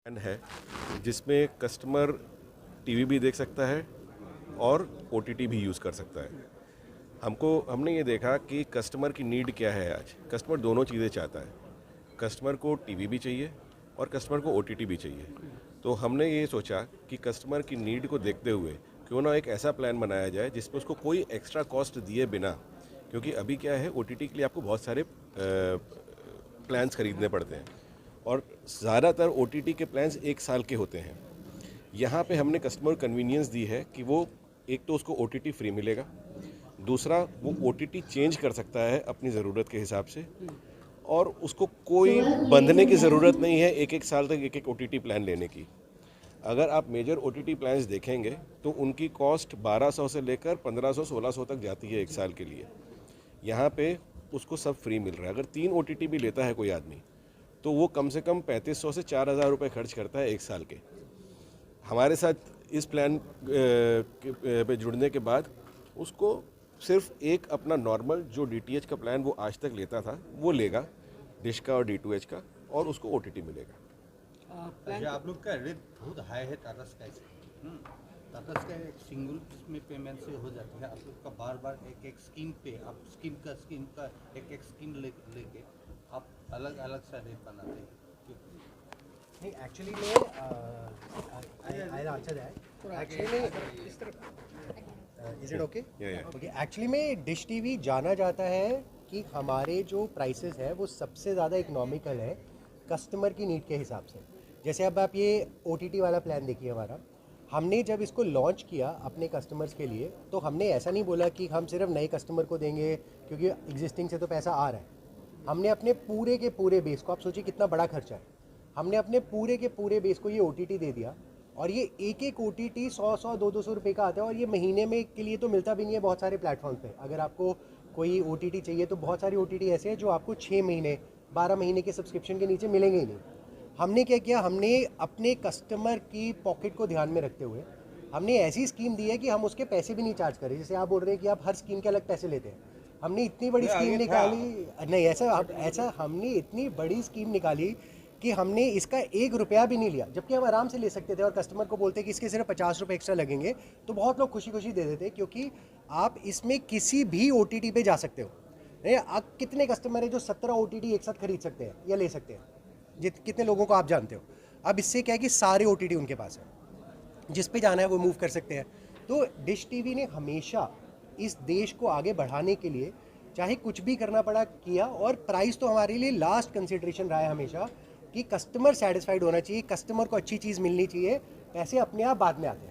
Plan है जिसमें customer TV भी देख सकता है और ओटीटी भी यूज़ कर सकता है। हमने ये देखा कि कस्टमर की नीड क्या है। आज कस्टमर दोनों चीज़ें चाहता है, कस्टमर को टीवी भी चाहिए और कस्टमर को ओटीटी भी चाहिए। तो हमने ये सोचा कि कस्टमर की नीड को देखते हुए क्यों ना एक ऐसा प्लान बनाया जाए जिसमें उसको कोई एक्स्ट्रा कॉस्ट दिए बिना, क्योंकि अभी क्या है, ओटीटी के लिए आपको बहुत सारे प्लान्स खरीदने पड़ते हैं और ज़्यादातर ओटीटी के प्लान्स 1 साल के होते हैं। यहाँ पे हमने कस्टमर कन्वीनियंस दी है कि वो एक तो उसको ओटीटी फ्री मिलेगा, दूसरा वो ओटीटी चेंज कर सकता है अपनी ज़रूरत के हिसाब से, और उसको कोई बंधने की ज़रूरत नहीं है एक साल तक एक ओटीटी प्लान लेने की। अगर आप मेजर ओटीटी प्लान्स देखेंगे तो उनकी कॉस्ट 1200 से लेकर 1500-1600 तक जाती है 1 साल के लिए। यहाँ पे उसको सब फ्री मिल रहा है। अगर 3 ओटीटी भी लेता है कोई आदमी तो वो कम से कम 3500 से 4000 रुपये खर्च करता है 1 साल के। हमारे साथ इस प्लान पे जुड़ने के बाद उसको सिर्फ एक अपना नॉर्मल जो डीटीएच का प्लान वो आज तक लेता था वो लेगा, डिश का और D2H का, और उसको ओटीटी मिलेगा। आप लोग का रेट बहुत हाई है टाटा स्काई से। टाटा स्काई एक सिंगल में पेमेंट से हो जाती है, आप लोग का बार बार एक स्कीम पे आप स्कीम का एक स्कीम लेके आप अलग अलग सा रेट बनाते हैं। नहीं, एक्चुअली में आई आंसर दैट। एक्चुअली में इस तरफ is it okay? Okay, actually में डिश टीवी जाना जाता है कि हमारे जो प्राइसेस है वो सबसे ज़्यादा इकोनॉमिकल है कस्टमर की नीड के हिसाब से। जैसे अब आप ये OTT वाला प्लान देखिए हमारा, हमने जब इसको लॉन्च किया अपने कस्टमर्स के लिए तो हमने ऐसा नहीं बोला कि हम सिर्फ नए कस्टमर को देंगे क्योंकि एग्जिस्टिंग से तो पैसा आ रहा है। हमने अपने पूरे के पूरे बेस को, आप सोचिए कितना बड़ा खर्चा है, हमने अपने पूरे के पूरे बेस को ये OTT दे दिया, और ये एक OTT 100-100 200 रुपये का आता है, और ये महीने में के लिए तो मिलता भी नहीं है बहुत सारे प्लेटफॉर्म पे। अगर आपको कोई OTT चाहिए तो बहुत सारी OTT ऐसे हैं जो आपको 6 महीने 12 महीने के सब्सक्रिप्शन के नीचे मिलेंगे ही नहीं। हमने क्या किया, हमने अपने कस्टमर की पॉकेट को ध्यान में रखते हुए हमने ऐसी स्कीम दी है कि हम उसके पैसे भी नहीं चार्ज करें। जैसे आप बोल रहे हैं कि आप हर स्कीम के अलग पैसे लेते हैं, हमने इतनी बड़ी स्कीम निकाली, नहीं ऐसा हमने इतनी बड़ी स्कीम निकाली कि हमने इसका 1 रुपया भी नहीं लिया, जबकि हम आराम से ले सकते थे। और कस्टमर को बोलते कि इसके सिर्फ 50 रुपये एक्स्ट्रा लगेंगे, तो बहुत लोग खुशी खुशी दे देते, क्योंकि आप इसमें किसी भी OTT पे जा सकते हो। आप कितने कस्टमर है जो 17 OTT एक साथ खरीद सकते हैं या ले सकते हैं? कितने लोगों को आप जानते हो? अब इससे क्या है कि सारे OTT उनके पास है, जिस पे जाना है वो मूव कर सकते हैं। तो डिश टीवी ने हमेशा इस देश को आगे बढ़ाने के लिए चाहे कुछ भी करना पड़ा किया, और प्राइस तो हमारे लिए लास्ट कंसिडरेशन रहा है हमेशा कि कस्टमर सेटिस्फाइड होना चाहिए, कस्टमर को अच्छी चीज़ मिलनी चाहिए, पैसे अपने आप बाद में आते हैं।